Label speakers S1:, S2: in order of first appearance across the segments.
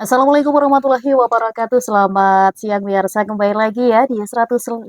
S1: Assalamualaikum warahmatullahi wabarakatuh. Selamat siang pemirsa, kembali lagi ya di 105,3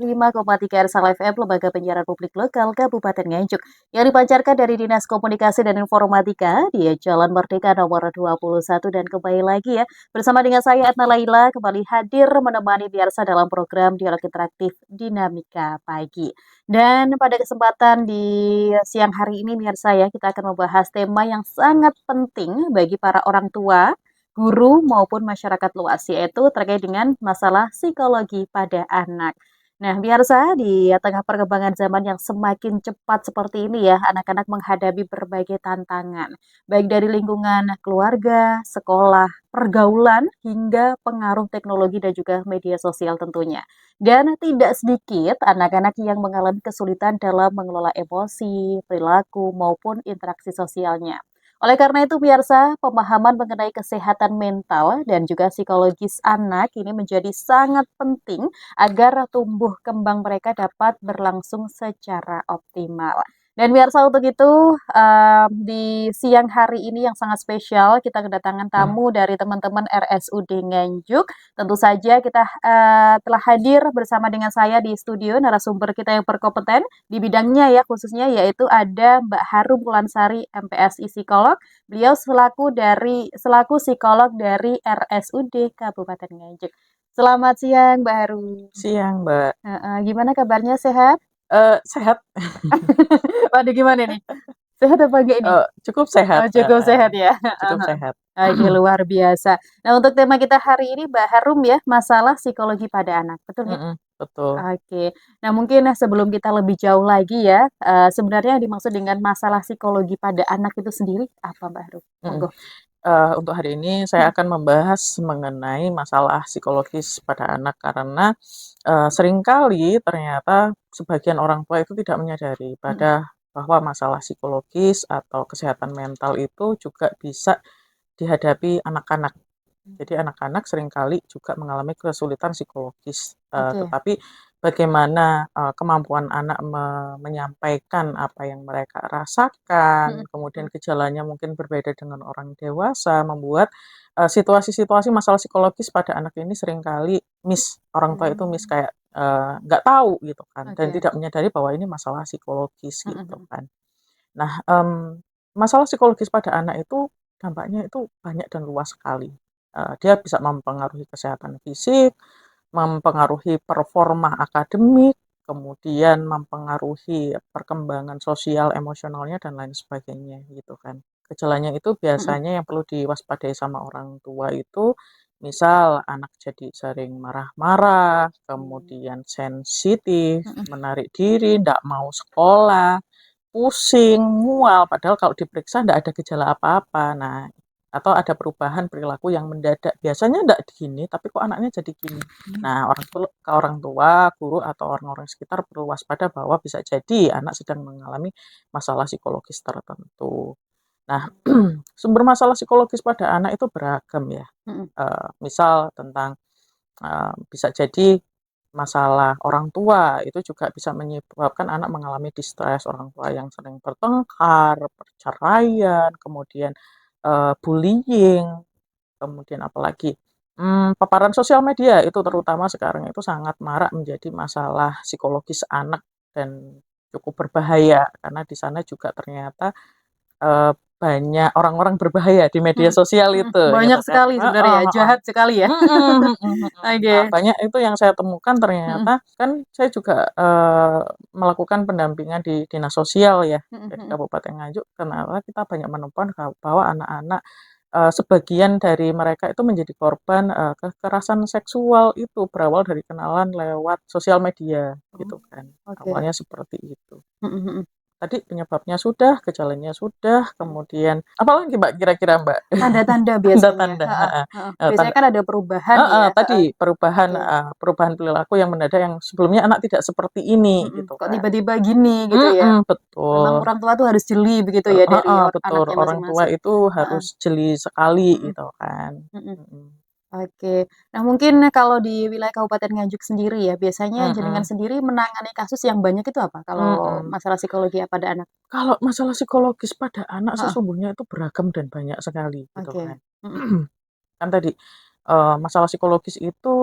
S1: Ersal FM, Lembaga Penyiaran Publik Lokal Kabupaten Nganjuk, yang dipancarkan dari Dinas Komunikasi dan Informatika di Jalan Merdeka nomor 21. Dan kembali lagi ya bersama dengan saya Atna Laila, kembali hadir menemani pemirsa dalam program Dialog Interaktif Dinamika Pagi. Dan pada kesempatan di siang hari ini pemirsa ya, kita akan membahas tema yang sangat penting bagi para orang tua, guru maupun masyarakat luas, yaitu terkait dengan masalah psikologi pada anak. Nah, biasa di tengah perkembangan zaman yang semakin cepat seperti ini ya, anak-anak menghadapi berbagai tantangan, baik dari lingkungan keluarga, sekolah, pergaulan, hingga pengaruh teknologi dan juga media sosial tentunya. Dan tidak sedikit anak-anak yang mengalami kesulitan dalam mengelola emosi, perilaku, maupun interaksi sosialnya. Oleh karena itu, pemirsa, pemahaman mengenai kesehatan mental dan juga psikologis anak ini menjadi sangat penting agar tumbuh kembang mereka dapat berlangsung secara optimal. Dan pemirsa, untuk itu di siang hari ini yang sangat spesial, kita kedatangan tamu dari teman-teman RSUD Nganjuk. Tentu saja kita telah hadir bersama dengan saya di studio narasumber kita yang berkompeten di bidangnya ya, khususnya yaitu ada Mbak Harum Wulansari, MPSI Psikolog. Beliau selaku psikolog dari RSUD Kabupaten Nganjuk. Selamat siang Mbak Harum.
S2: Siang, Mbak.
S1: Gimana kabarnya, sehat?
S2: Sehat,
S1: Waduh, gimana nih? Sehat apa enggak ini?
S2: cukup sehat,
S1: Oh, cukup sehat ya?
S2: cukup sehat.
S1: Oke, luar biasa. Nah, untuk tema kita hari ini Mbak Harum ya, masalah psikologi pada anak, betul nggak?
S2: Betul.
S1: Oke. Nah, mungkin sebelum kita lebih jauh lagi ya, sebenarnya yang dimaksud dengan masalah psikologi pada anak itu sendiri apa, Mbak Harum?
S2: Mhm,
S1: Monggo.
S2: untuk hari ini saya akan membahas mengenai masalah psikologis pada anak karena, seringkali ternyata sebagian orang tua itu tidak menyadari
S1: Mhm.
S2: bahwa masalah psikologis atau kesehatan mental itu juga bisa dihadapi anak-anak. Jadi anak-anak seringkali juga mengalami kesulitan psikologis,
S1: Oke.
S2: tetapi bagaimana, kemampuan anak menyampaikan apa yang mereka rasakan,
S1: Mhm
S2: kemudian
S1: mhm.
S2: gejalanya mungkin berbeda dengan orang dewasa, membuat, situasi-situasi masalah psikologis pada anak ini seringkali orang tua itu
S1: Mmm,
S2: kayak, nggak tahu gitu kan, dan
S1: oke.
S2: tidak menyadari bahwa ini masalah psikologis
S1: Mhm
S2: gitu
S1: mhm.
S2: kan. Nah, masalah psikologis pada anak itu dampaknya itu banyak dan luas sekali. Dia bisa mempengaruhi kesehatan fisik, mempengaruhi performa akademik, kemudian mempengaruhi perkembangan sosial, emosionalnya, dan lain sebagainya gitu kan. Gejalanya itu
S1: Mhm.
S2: biasanya yang perlu diwaspadai sama orang tua itu, misal anak jadi sering marah-marah,
S1: Mmm.
S2: kemudian sensitif,
S1: Mhm.
S2: menarik diri, ndak mau sekolah, pusing, mual, padahal kalau diperiksa ndak ada gejala apa-apa. Nah, atau ada perubahan perilaku yang mendadak, biasanya ndak gini, tapi kok anaknya jadi gini.
S1: Mmm.
S2: Nah, orang tua, guru, atau orang-orang sekitar perlu waspada bahwa bisa jadi anak sedang mengalami masalah psikologis tertentu. Nah, sumber masalah psikologis pada anak itu beragam ya,
S1: Mhm.
S2: misal tentang bisa jadi masalah orang tua, itu juga bisa menyebabkan anak mengalami distres, orang tua yang sering bertengkar, perceraian, kemudian, bullying, kemudian apalagi, paparan sosial media itu
S1: Mhm.
S2: terutama sekarang itu sangat marak menjadi masalah psikologis anak dan cukup berbahaya karena di sana juga ternyata banyak orang-orang berbahaya di media
S1: Mhm.
S2: sosial
S1: Mhm.
S2: itu,
S1: Banyak
S2: gitu kan.
S1: sekali
S2: Heeh
S1: sebenarnya ya,
S2: heeh.
S1: jahat sekali ya?
S2: Mhm mhm mhm. Nah,
S1: Oke.
S2: banyak itu yang saya temukan
S1: Mhm.
S2: ternyata kan saya juga, melakukan pendampingan di dinas sosial ya,
S1: Mhm
S2: di
S1: mhm.
S2: Kabupaten Nganjuk, ternyata kita banyak menemukan bahwa anak-anak, sebagian dari mereka itu menjadi korban, kekerasan seksual itu berawal dari kenalan lewat sosial media,
S1: Oh,
S2: gitu kan.
S1: oke.
S2: Awalnya seperti itu.
S1: Mhm mhm.
S2: Tadi penyebabnya sudah, gejalanya sudah,
S1: Mhm.
S2: kemudian apalagi Mbak kira-kira Mbak?
S1: Tanda-tanda biasanya,
S2: Tanda-tanda,
S1: heeh
S2: heeh,
S1: heeh. Biasanya
S2: tanda
S1: kan ada perubahan
S2: heeh,
S1: ya,
S2: tadi
S1: heeh.
S2: perubahan,
S1: Oke.
S2: perubahan perilaku yang mendadak yang sebelumnya anak tidak seperti ini
S1: Mhm.
S2: gitu
S1: Kok
S2: kan.
S1: tiba-tiba gini gitu ya? Memang
S2: Betul,
S1: orang tua tuh harus jeli begitu ya dari
S2: heeh, betul,
S1: anaknya
S2: orang tua
S1: masing-masing.
S2: itu
S1: Heeh.
S2: harus jeli sekali
S1: Mhm
S2: gitu kan.
S1: mhm.
S2: Mhm,
S1: Oke. Nah, mungkin kalau di wilayah Kabupaten Nganjuk sendiri ya, biasanya jenengan
S2: mhm,
S1: sendiri menangani kasus yang banyak itu apa kalau
S2: mhm.
S1: masalah psikologi pada anak?
S2: Kalau masalah psikologis pada anak
S1: Heeh.
S2: sesungguhnya itu beragam dan banyak sekali gitu
S1: Oke.
S2: kan.
S1: Mhm
S2: Kan tadi, masalah psikologis itu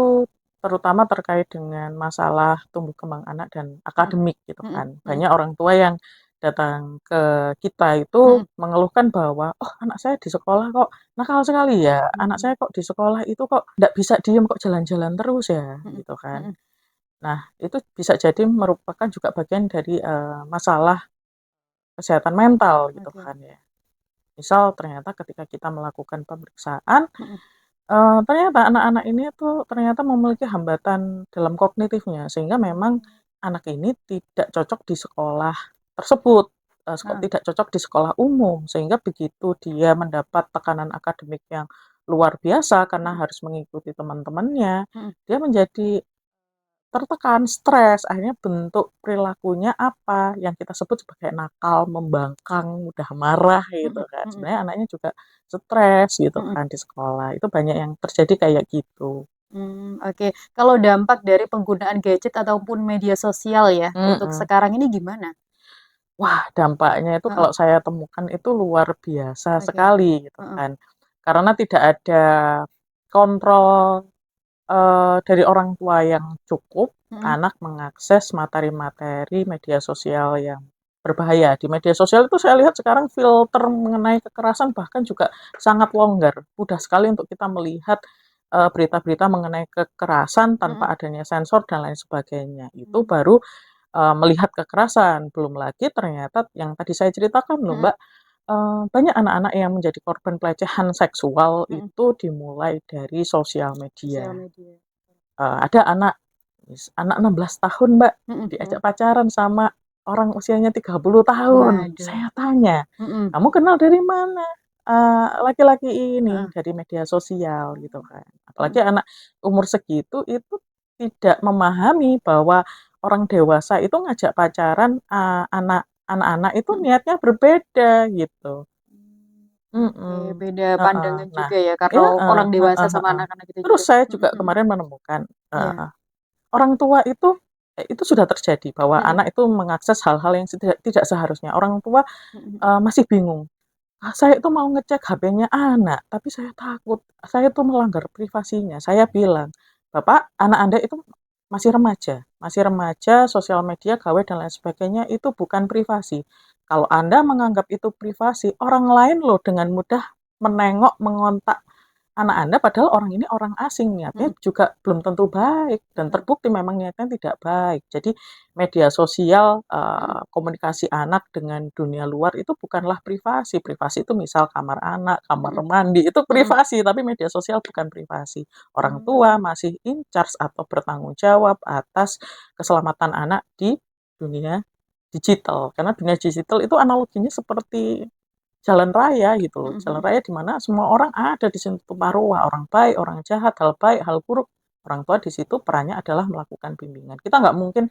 S2: terutama terkait dengan masalah tumbuh kembang anak dan
S1: Mhm,
S2: akademik gitu
S1: mhm,
S2: kan.
S1: mhm,
S2: Banyak orang tua yang datang ke kita itu
S1: mhm,
S2: mengeluhkan bahwa, "Oh, anak saya di sekolah kok nakal sekali ya, anak
S1: mmm,
S2: saya kok di sekolah itu kok nggak bisa diem, kok jalan-jalan terus ya,"
S1: mhm,
S2: gitu kan.
S1: mhm,
S2: Nah, itu bisa jadi merupakan juga bagian dari, masalah kesehatan mental gitu
S1: oke,
S2: kan ya. Misal ternyata ketika kita melakukan pemeriksaan,
S1: mhm,
S2: ternyata anak-anak ini tuh ternyata memiliki hambatan dalam kognitifnya, sehingga memang
S1: oh,
S2: anak ini tidak cocok di sekolah tersebut,
S1: heeh,
S2: tidak cocok di sekolah umum. Sehingga begitu dia mendapat tekanan akademik yang luar biasa karena
S1: mhm,
S2: harus mengikuti teman-temannya,
S1: mhm,
S2: dia menjadi tertekan, stres, akhirnya bentuk perilakunya apa, yang kita sebut sebagai nakal, membangkang, mudah marah gitu
S1: mhm,
S2: kan.
S1: mhm,
S2: Sebenarnya anaknya juga stres gitu
S1: mhm.
S2: kan di sekolah, itu banyak yang terjadi kayak gitu.
S1: Oke. Kalau dampak dari penggunaan gadget ataupun media sosial ya, untuk
S2: Mhm.
S1: sekarang ini gimana?
S2: Wah, dampaknya itu
S1: Heeh,
S2: kalau saya temukan itu luar biasa
S1: oke.
S2: sekali gitu
S1: Heeh,
S2: kan. Karena tidak ada kontrol dari orang tua yang cukup,
S1: mhm,
S2: anak mengakses materi-materi media sosial yang berbahaya. Di media sosial itu saya lihat sekarang filter mengenai kekerasan bahkan juga sangat longgar. Mudah sekali untuk kita melihat, berita-berita mengenai kekerasan tanpa
S1: mhm,
S2: adanya sensor dan lain sebagainya. Itu
S1: mmm,
S2: baru, melihat kekerasan. Belum lagi ternyata yang tadi saya ceritakan loh,
S1: mhm,
S2: Mbak, banyak anak-anak yang menjadi korban pelecehan seksual
S1: mhm,
S2: itu dimulai dari sosial
S1: sosial
S2: media.
S1: media.
S2: Ada anak 16 tahun, Mbak,
S1: Mhm,
S2: diajak
S1: mhm.
S2: pacaran sama orang usianya 30 tahun.
S1: Waduh,
S2: Saya tanya,
S1: mhm,
S2: "Kamu kenal dari mana?" Laki-laki ini,
S1: heeh,
S2: "Dari media sosial,"
S1: oh,
S2: gitu kan. Apalagi
S1: mhm,
S2: anak umur segitu itu tidak memahami bahwa orang dewasa itu ngajak pacaran, anak-anak itu
S1: mhm.
S2: niatnya berbeda gitu.
S1: Mmm, oke,
S2: Mhm,
S1: beda
S2: heeh.
S1: pandangan
S2: Nah
S1: juga ya,
S2: iya,
S1: kalau orang dewasa
S2: heeh
S1: sama
S2: heeh.
S1: anak-anak itu
S2: Terus
S1: juga.
S2: saya
S1: Mhm,
S2: juga
S1: mhm.
S2: kemarin menemukan
S1: Iya,
S2: orang tua itu sudah terjadi bahwa
S1: mhm,
S2: anak itu mengakses hal-hal yang tidak tidak seharusnya. Orang tua,
S1: mhm, mhm,
S2: masih bingung, "Ah, saya itu mau ngecek HP-nya anak, tapi saya takut, saya itu melanggar privasinya." Saya bilang, "Bapak, anak Anda itu masih remaja, sosial media, gawe dan lain sebagainya itu bukan privasi. Kalau Anda menganggap itu privasi, orang lain loh dengan mudah menengok, mengontak anak Anda padahal orang ini orang asing, niatnya
S1: mhm,
S2: juga belum tentu baik dan
S1: betul,
S2: terbukti memang niatnya tidak baik. Jadi media sosial,
S1: mhm,
S2: komunikasi anak dengan dunia luar itu bukanlah privasi. Privasi itu misal kamar anak, kamar
S1: mhm,
S2: mandi, itu
S1: mhm,
S2: privasi, tapi media sosial bukan privasi. Orang tua
S1: mmm,
S2: masih in charge atau bertanggung jawab atas keselamatan anak di dunia digital. Karena dunia digital itu analoginya seperti jalan raya gitu loh,
S1: mhm,
S2: jalan
S1: mhm,
S2: raya di mana semua orang ada di situ tumpah ruah, orang baik, orang jahat, hal baik, hal buruk. Orang tua di situ perannya adalah melakukan bimbingan. Kita nggak mungkin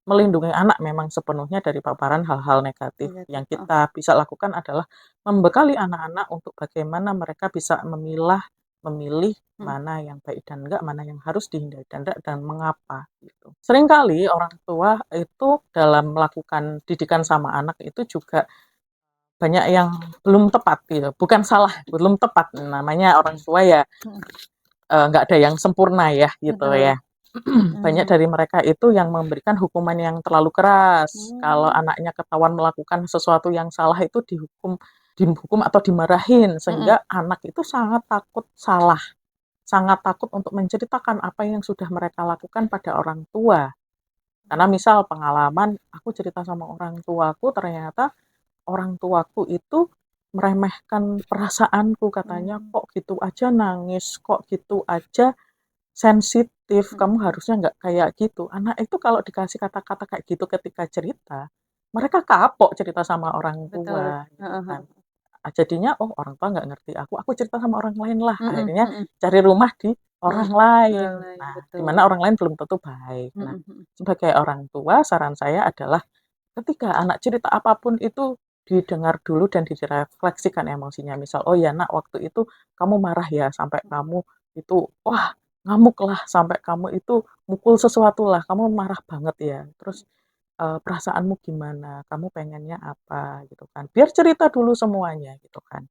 S2: melindungi anak memang sepenuhnya dari paparan hal-hal negatif.
S1: negatif,
S2: Yang
S1: heeh,
S2: kita bisa lakukan adalah membekali anak-anak untuk bagaimana mereka bisa memilih
S1: mhm,
S2: mana yang baik dan enggak, mana yang harus dihindari dan enggak, dan mengapa gitu. Seringkali orang tua itu dalam melakukan didikan sama anak itu juga banyak yang belum tepat gitu, bukan salah, belum tepat, namanya orang tua ya,
S1: mhm,
S2: nggak ada yang sempurna ya, gitu
S1: betul,
S2: ya. Banyak
S1: mhm,
S2: dari mereka itu yang memberikan hukuman yang terlalu keras. Kalau
S1: mmm,
S2: anaknya ketahuan melakukan sesuatu yang salah itu dihukum atau dimarahin,
S1: mhm,
S2: sehingga anak itu sangat takut salah, sangat takut untuk menceritakan apa yang sudah mereka lakukan pada orang tua. Karena
S1: mmm,
S2: misal pengalaman, aku cerita sama orang tuaku ternyata orang tuaku itu meremehkan perasaanku, katanya,
S1: mmm,
S2: "Kok gitu aja nangis, kok gitu aja sensitif,
S1: mhm,
S2: kamu
S1: mhm,
S2: harusnya nggak kayak gitu." Anak itu kalau dikasih kata-kata kayak gitu ketika cerita, mereka kapok cerita sama orang
S1: betul,
S2: tua gitu
S1: heeh,
S2: kan.
S1: heeh,
S2: Jadinya, "Oh, orang tua nggak ngerti aku cerita sama orang lain lah."
S1: mhm,
S2: Akhirnya
S1: mhm,
S2: cari rumah di orang
S1: mhm,
S2: lain.
S1: orang lain,
S2: Nah, di
S1: betul,
S2: mana orang lain belum tentu baik. Nah,
S1: mhm, mhm,
S2: sebagai orang tua saran saya adalah ketika anak cerita apapun itu didengar dulu dan direfleksikan emosinya. Misal, "Oh ya Nak, waktu itu kamu marah ya sampai kamu itu, wah ngamuk lah, sampai kamu itu mukul sesuatu lah, kamu marah banget ya. Terus, perasaanmu gimana? Kamu pengennya apa?" Gitu kan. Biar cerita dulu semuanya gitu kan.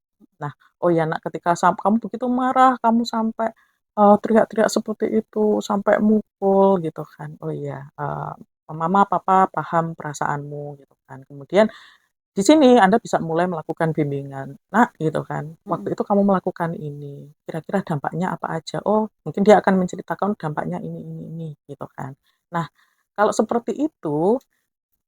S2: Nah, "Oh ya Nak, ketika kamu begitu marah, kamu sampai, teriak-teriak seperti itu, sampai mukul," gitu kan. "Oh iya, mama, papa paham perasaanmu," gitu kan. Kemudian di sini Anda bisa mulai melakukan bimbingan, "Nak," gitu kan,
S1: Mhm.
S2: "waktu itu kamu melakukan ini, kira-kira dampaknya apa aja?" Oh, mungkin dia akan menceritakan dampaknya ini, gitu kan. Nah, kalau seperti itu,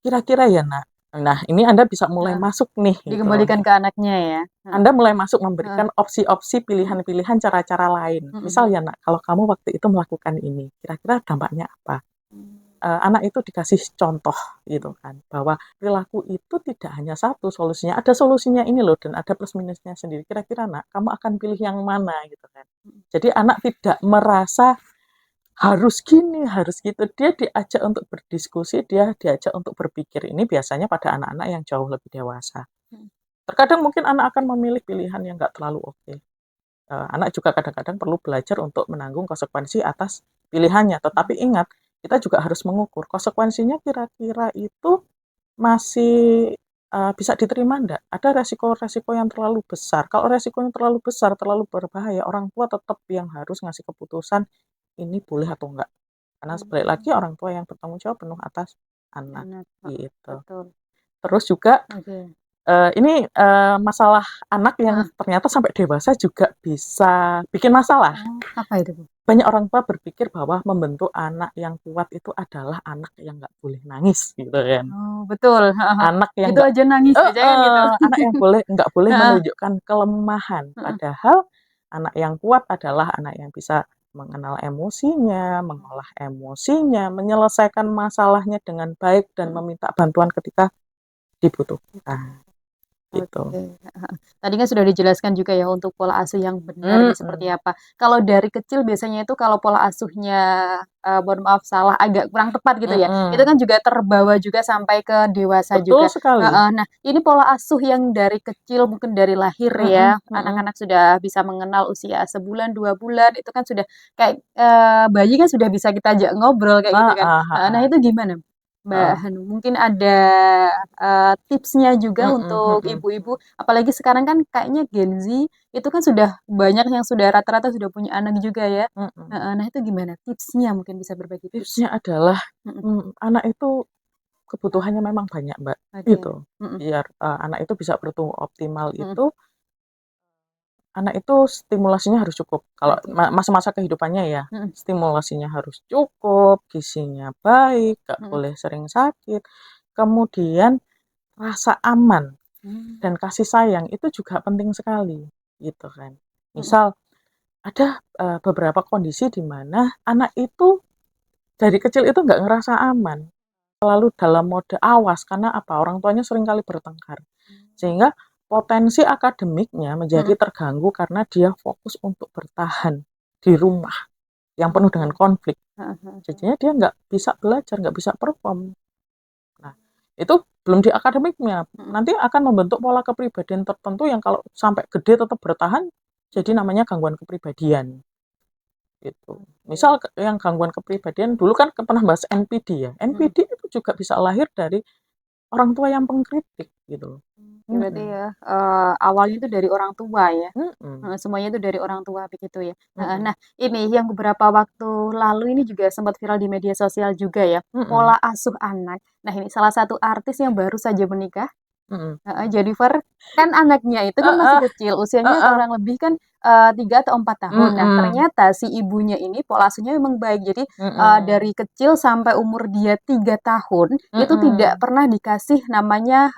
S2: kira-kira ya Nak, nah ini Anda bisa mulai
S1: Heeh,
S2: masuk nih gitu loh.
S1: dikembalikan ke anaknya ya? Heeh
S2: Anda mulai masuk
S1: heeh,
S2: memberikan opsi-opsi,
S1: mhm,
S2: pilihan-pilihan, cara-cara lain.
S1: mhm
S2: Misal
S1: mhm.
S2: ya Nak, kalau kamu waktu itu melakukan ini, kira-kira dampaknya apa?
S1: Mmm,
S2: Anak itu dikasih contoh gitu
S1: mhm
S2: kan, bahwa perilaku itu tidak hanya satu solusinya, ada solusinya ini loh dan ada plus minusnya sendiri. Kira-kira Nak, kamu akan pilih yang mana gitu kan.
S1: mhm.
S2: Jadi anak tidak merasa harus gini, harus gitu. Dia diajak untuk berdiskusi, dia diajak untuk berpikir. Ini biasanya pada anak-anak yang jauh lebih dewasa.
S1: Mhm.
S2: Terkadang mungkin anak akan memilih pilihan yang nggak terlalu oke. Anak juga kadang-kadang perlu belajar untuk menanggung konsekuensi atas pilihannya. Tetapi
S1: Mhm.
S2: ingat, kita juga harus mengukur konsekuensinya kira-kira itu masih bisa diterima enggak? Ada resiko-resiko yang terlalu besar. Kalau resikonya terlalu besar, terlalu berbahaya, orang tua tetap yang harus ngasih keputusan ini boleh atau enggak. Karena balik lagi
S1: Mmm,
S2: orang tua yang bertanggung jawab penuh atas anak,
S1: anak, heeh,
S2: gitu.
S1: betul.
S2: Terus juga
S1: Oke,
S2: Ini, masalah anak yang
S1: heeh.
S2: ternyata sampai dewasa juga bisa bikin masalah.
S1: Oh, apa itu, Bu?
S2: Banyak orang tua berpikir bahwa membentuk anak yang kuat itu adalah anak yang nggak boleh nangis, gitu kan.
S1: Oh, betul, heeh heeh.
S2: Anak yang
S1: Gitu
S2: nggak
S1: aja nangis aja kan gitu.
S2: anak yang nggak boleh
S1: Heeh,
S2: menunjukkan kelemahan.
S1: heeh.
S2: Padahal anak yang kuat adalah anak yang bisa mengenal emosinya, mengolah emosinya, menyelesaikan masalahnya dengan baik dan
S1: Mhm.
S2: meminta bantuan ketika dibutuhkan,
S1: Oke,
S2: gitu.
S1: heeh heeh. Tadi kan sudah dijelaskan juga ya untuk pola asuh yang benar itu seperti
S2: Mhm.
S1: apa. Kalau dari kecil biasanya itu kalau pola asuhnya, mohon maaf salah agak kurang tepat gitu ya, itu
S2: Mhm,
S1: kan juga terbawa juga sampai ke dewasa
S2: betul
S1: juga.
S2: sekali.
S1: Heeh, nah ini pola asuh yang dari kecil mungkin dari lahir
S2: Mhm
S1: ya,
S2: mhm.
S1: anak-anak sudah bisa mengenal usia sebulan, 2 bulan, itu kan sudah kayak, bayi kan sudah bisa kita ajak ngobrol kayak gitu kan.
S2: Heeh
S1: Heeh, nah
S2: heeh.
S1: itu gimana Mbak
S2: Heeh.
S1: Hanum? Mungkin ada, tipsnya juga
S2: Mhm
S1: untuk
S2: mhm.
S1: ibu-ibu apalagi sekarang kan kayaknya Gen Z itu kan sudah banyak yang sudah rata-rata sudah punya anak juga ya.
S2: Mhm.
S1: Heeh, nah itu gimana tipsnya mungkin bisa berbagi tips?
S2: Tipsnya adalah,
S1: Mhm,
S2: anak itu kebutuhannya memang banyak, Mbak,
S1: oke.
S2: gitu.
S1: Mhm
S2: Biar, anak itu bisa bertumbuh optimal
S1: mhm,
S2: itu, anak itu stimulasinya harus cukup. Kalau
S1: oke.
S2: masa-masa kehidupannya ya,
S1: Mhm
S2: stimulasinya harus cukup, gizinya baik, nggak
S1: mhm.
S2: boleh sering sakit, kemudian rasa aman
S1: Mmm,
S2: dan kasih sayang itu juga penting sekali, gitu kan.
S1: mhm
S2: Misal ada, beberapa kondisi di mana anak itu dari kecil itu nggak ngerasa aman, selalu dalam mode awas karena apa, orang tuanya seringkali bertengkar. Sehingga potensi akademiknya menjadi
S1: mhm.
S2: terganggu karena dia fokus untuk bertahan di rumah yang penuh
S1: Oke.
S2: dengan konflik.
S1: Heeh heeh heeh.
S2: Jadinya dia nggak bisa belajar, nggak bisa perform. Nah, itu belum di akademiknya,
S1: Mhm
S2: nanti akan membentuk pola kepribadian tertentu yang kalau sampai gede tetap bertahan, jadi
S1: mhm.
S2: namanya gangguan kepribadian. Gitu. Misal
S1: Oke.
S2: yang gangguan kepribadian dulu kan pernah bahas NPD ya,
S1: Mhm.
S2: NPD itu juga bisa lahir dari orang tua yang pengkritik gitu loh.
S1: Oke berarti
S2: Mhm,
S1: ya, awalnya itu dari orang tua ya?
S2: mhm,
S1: Heeh, semuanya itu dari orang tua begitu ya? Heeh,
S2: mhm,
S1: nah ini yang beberapa waktu lalu ini juga sempat viral di media sosial juga ya,
S2: mhm,
S1: pola asuh anak. Nah ini salah satu artis yang baru saja menikah.
S2: mhm.
S1: Heeh, Jennifer, kan anaknya itu kan masih
S2: Heeh
S1: kecil, usianya
S2: heeh,
S1: kurang lebih kan, 3 atau 4 tahun. Nah,
S2: mhm,
S1: ternyata si ibunya ini pola asuhnya memang baik. Jadi,
S2: mhm,
S1: dari kecil sampai umur dia 3 tahun, itu tidak
S2: mhm,
S1: pernah dikasih namanya,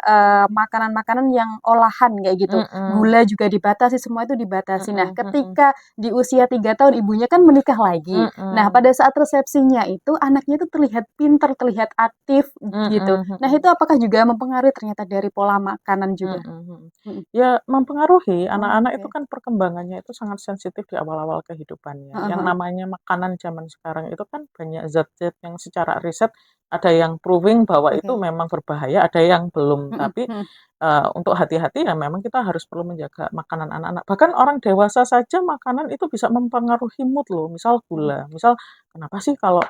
S1: makanan-makanan yang olahan kayak gitu.
S2: mhm,
S1: Gula juga dibatasi, semua itu dibatasi. Nah,
S2: mhm, mhm,
S1: ketika di usia 3 tahun ibunya kan menikah lagi. Nah,
S2: mhm,
S1: pada saat resepsinya itu anaknya itu terlihat pintar, terlihat aktif gitu.
S2: mhm,
S1: Nah, itu
S2: mhm.
S1: apakah juga mempengaruhi ternyata dari pola makanan juga?
S2: Mhm mhm.
S1: Mhm.
S2: Ya mempengaruhi, anak-anak itu
S1: Oke.
S2: kan perkembangannya itu sangat sensitif di awal-awal kehidupannya.
S1: Heeh
S2: Yang
S1: heeh.
S2: namanya makanan zaman sekarang itu kan banyak zat-zat yang secara riset ada yang proving bahwa itu
S1: Oke.
S2: memang berbahaya, ada yang belum.
S1: Mhm
S2: Tapi,
S1: mhm.
S2: untuk hati-hati ya memang kita harus perlu menjaga makanan anak-anak. Bahkan orang dewasa saja makanan itu bisa mempengaruhi mood loh, misal
S1: Mhm
S2: gula. Misal kenapa sih kalau,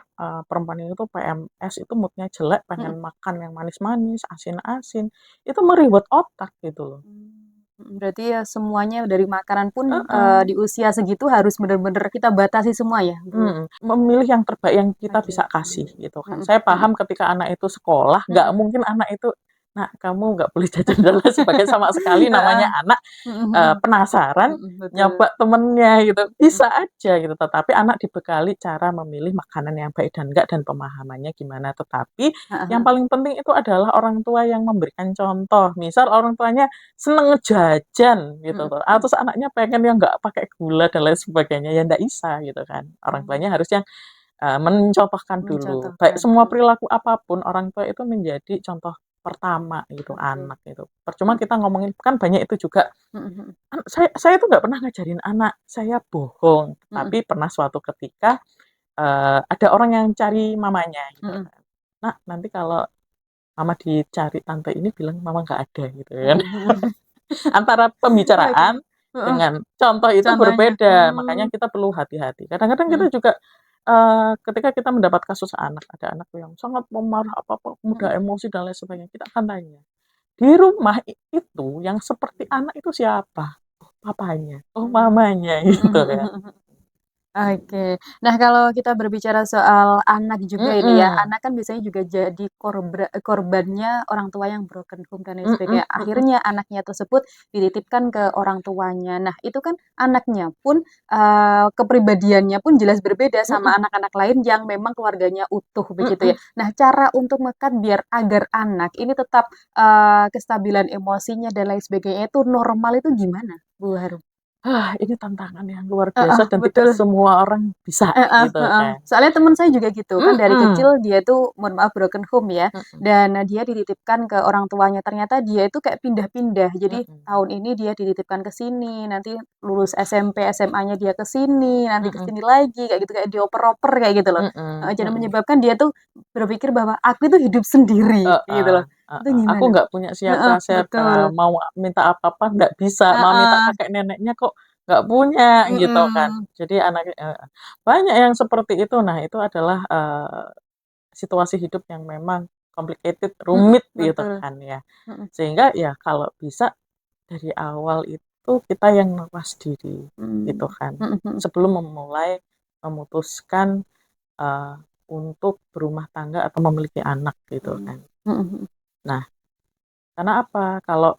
S2: perempuan itu PMS itu mood-nya jelek,
S1: mhm.
S2: pengen makan yang manis-manis, asin-asin, itu me otak gitu loh.
S1: Mmm. Berarti ya semuanya dari makanan pun,
S2: Heeh.
S1: di usia segitu harus bener-bener kita batasi semua ya, Bu?
S2: Memilih yang terbaik yang kita
S1: Oke
S2: bisa
S1: oke.
S2: kasih gitu kan.
S1: Mhm
S2: Saya
S1: mhm.
S2: paham ketika anak itu sekolah, nggak
S1: Mhm.
S2: mungkin anak itu, "Nak, kamu nggak boleh jajan dan lain sebagainya," sama sekali
S1: Heeh.
S2: namanya anak
S1: Mhm mhm.
S2: penasaran,
S1: Mhm, betul.
S2: nyoba temennya gitu,
S1: Mhm.
S2: bisa aja gitu. Tetapi anak dibekali cara memilih makanan yang baik dan enggak dan pemahamannya gimana. Tetapi
S1: Heeh
S2: yang
S1: heeh.
S2: paling penting itu adalah orang tua yang memberikan contoh. Misal orang tuanya seneng jajan gitu
S1: Mhm
S2: tuh,
S1: mhm.
S2: terus anaknya pengen yang nggak pakai gula dan lain sebagainya, ya ndak bisa gitu kan. Orang tuanya
S1: Oh,
S2: harus yang mencontohkan dulu. Baik
S1: mencontohkan.
S2: semua perilaku apapun, orang tua itu menjadi contoh pertama gitu,
S1: Oke.
S2: anak itu. Percuma
S1: Mhm.
S2: kita ngomongin kan banyak itu juga,
S1: Mhm mhm.
S2: saya tuh nggak pernah ngajarin anak saya bohong,
S1: Mhm.
S2: tapi pernah suatu ketika, ada orang yang cari mamanya gitu
S1: Mhm.
S2: kan. "Nak, nanti kalau mama dicari tante ini bilang mama nggak ada," gitu kan.
S1: Mhm mhm.
S2: Antara
S1: Oke.
S2: pembicaraan
S1: Heeh,
S2: dengan contoh itu
S1: contohnya.
S2: berbeda, makanya kita perlu hati-hati. Kadang-kadang kita
S1: Mhm
S2: juga, ketika kita mendapat kasus anak, ada anak yang sangat pemarah, apa-apa, mudah
S1: mhm.
S2: emosi dan lain sebagainya, kita akan tanya, "Di rumah itu yang seperti anak itu siapa?" "Oh, papanya." "Oh,
S1: Mmm.
S2: mamanya."
S1: Mhm
S2: Gitu
S1: mhm
S2: kan.
S1: mhm. Oke. Nah, kalau kita berbicara soal anak juga ini ya,
S2: Mhm,
S1: anak kan biasanya juga jadi korbannya orang tua yang broken home dan lain
S2: mhm
S1: sebagainya.
S2: mhm,
S1: Akhirnya anaknya tersebut dititipkan ke orang tuanya. Nah, itu kan anaknya pun, kepribadiannya pun jelas berbeda
S2: mhm
S1: sama anak-anak lain yang memang keluarganya utuh begitu ya.
S2: mhm.
S1: Nah, cara untuk biar agar anak ini tetap, kestabilan emosinya dan lain sebagainya itu normal itu gimana, Bu Harum?
S2: Ini tantangan yang luar
S1: Heeh,
S2: biasa dan tidak
S1: betul.
S2: semua orang bisa
S1: Heeh
S2: gitu
S1: heeh.
S2: kan.
S1: Soalnya temen saya juga gitu, kan dari
S2: Mhm,
S1: kecil dia tuh mohon maaf broken home ya,
S2: mhm
S1: dan dia dititipkan ke orang tuanya. Ternyata dia itu kayak pindah-pindah. Jadi
S2: mhm,
S1: tahun ini dia dititipkan ke sini, nanti lulus SMP, SMA-nya dia ke sini, nanti ke
S2: mhm.
S1: sini lagi, kayak gitu, kayak dioper-oper kayak gitu loh.
S2: Mhm
S1: Heeh, jadi
S2: mhm,
S1: menyebabkan dia tuh berpikir bahwa aku itu hidup sendiri, gitu
S2: heeh
S1: loh. Itu
S2: heeh. Aku
S1: gimana?
S2: nggak punya
S1: Heeh,
S2: siapa-siapa,
S1: betul.
S2: mau minta apa-apa nggak bisa, mau minta
S1: Heeh,
S2: kakek neneknya kok nggak punya, gitu kan.
S1: mhm,
S2: Jadi anaknya banyak yang seperti itu. Nah, itu adalah, situasi hidup yang memang complicated,
S1: mhm,
S2: rumit gitu
S1: betul.
S2: kan ya.
S1: Mhm,
S2: Sehingga ya kalau bisa dari awal itu kita yang mawas diri, gitu
S1: mmm,
S2: kan.
S1: mhm mhm,
S2: Sebelum memulai memutuskan, eee, untuk berumah tangga atau memiliki anak gitu
S1: mmm,
S2: kan.
S1: mhm mhm.
S2: Nah, karena apa, kalau,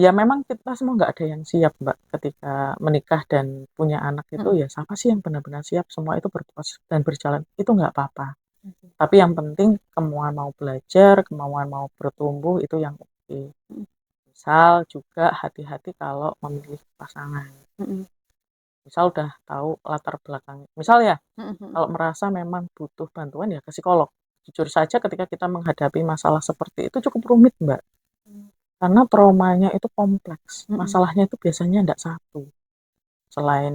S2: ya memang kita semua nggak ada yang siap, Mbak, ketika menikah dan punya anak itu
S1: Mhm,
S2: ya siapa sih yang benar-benar siap semua itu berproses dan berjalan, itu nggak apa-apa.
S1: oke,
S2: Tapi yang penting kemauan mau belajar, kemauan mau bertumbuh itu yang oke.
S1: mhm
S2: Misal juga hati-hati kalau memilih pasangan.
S1: mhm
S2: Misal udah tahu latar belakang misal ya,
S1: mhm mhm.
S2: kalau merasa memang butuh bantuan ya ke psikolog. Jujur saja ketika kita menghadapi masalah seperti itu cukup rumit, Mbak.
S1: Mmm,
S2: Karena traumanya itu kompleks,
S1: mhm
S2: masalahnya itu biasanya ndak satu. Selain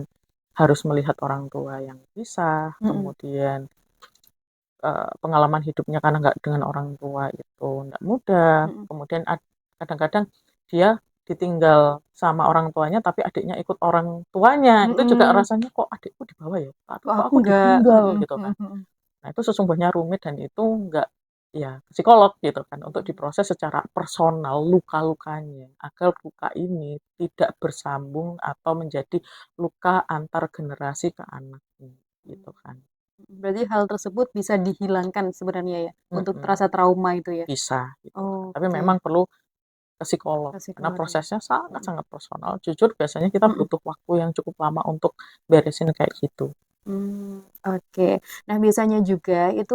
S2: harus melihat orang tua yang pisah,
S1: mhm
S2: kemudian, pengalaman hidupnya karena nggak dengan orang tua itu ndak mudah,
S1: mhm
S2: kemudian kadang-kadang dia ditinggal sama orang tuanya tapi adiknya ikut orang tuanya, itu juga
S1: mhm.
S2: rasanya, "Kok adikku dibawa ya? Tapi
S1: Kok
S2: kok
S1: aku
S2: aku
S1: nggak
S2: ditinggal?"
S1: mhm
S2: Gitu kan.
S1: mhm mhm.
S2: Nah, itu sesungguhnya rumit dan itu nggak ya psikolog gitu kan untuk
S1: Mmm,
S2: diproses secara personal luka-lukanya, agar luka ini tidak bersambung atau menjadi luka antar generasi ke anak gitu kan.
S1: berarti hal tersebut bisa dihilangkan sebenarnya ya, untuk
S2: Mhm,
S1: rasa trauma itu ya?
S2: bisa gitu kan. Tapi
S1: Oke,
S2: memang perlu ke psikolog
S1: ke
S2: karena
S1: psikolog ya?
S2: prosesnya
S1: Mhm
S2: sangat-sangat personal. Jujur biasanya kita
S1: mhm.
S2: butuh waktu yang cukup lama untuk beresin kayak gitu.
S1: Oke. Nah, biasanya juga itu,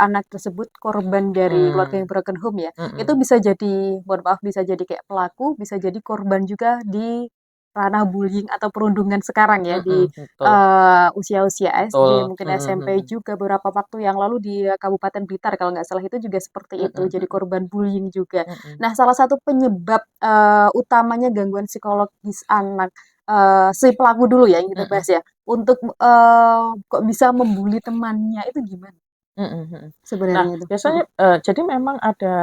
S1: anak tersebut korban dari keluarga yang
S2: Mhm,
S1: broken home ya, itu
S2: mhm,
S1: bisa jadi mohon maaf, bisa jadi kayak pelaku, bisa jadi korban juga di ranah bullying atau perundungan sekarang ya, di,
S2: mhm, betul
S1: usia-usia SD,
S2: betul,
S1: mungkin
S2: mhm
S1: SMP
S2: mhm,
S1: juga beberapa waktu yang lalu di Kabupaten Blitar kalau nggak salah itu juga seperti
S2: mhm
S1: itu, jadi
S2: mhm,
S1: korban bullying juga.
S2: mhm,
S1: Nah, salah satu penyebab, utamanya gangguan psikologis anak, si pelaku dulu ya yang kita
S2: mhm.
S1: bahas ya, untuk, kok bisa membuli temannya itu gimana
S2: Mhm mhm. Nah,
S1: sebenarnya tuh? Mhm.
S2: biasanya, jadi memang ada,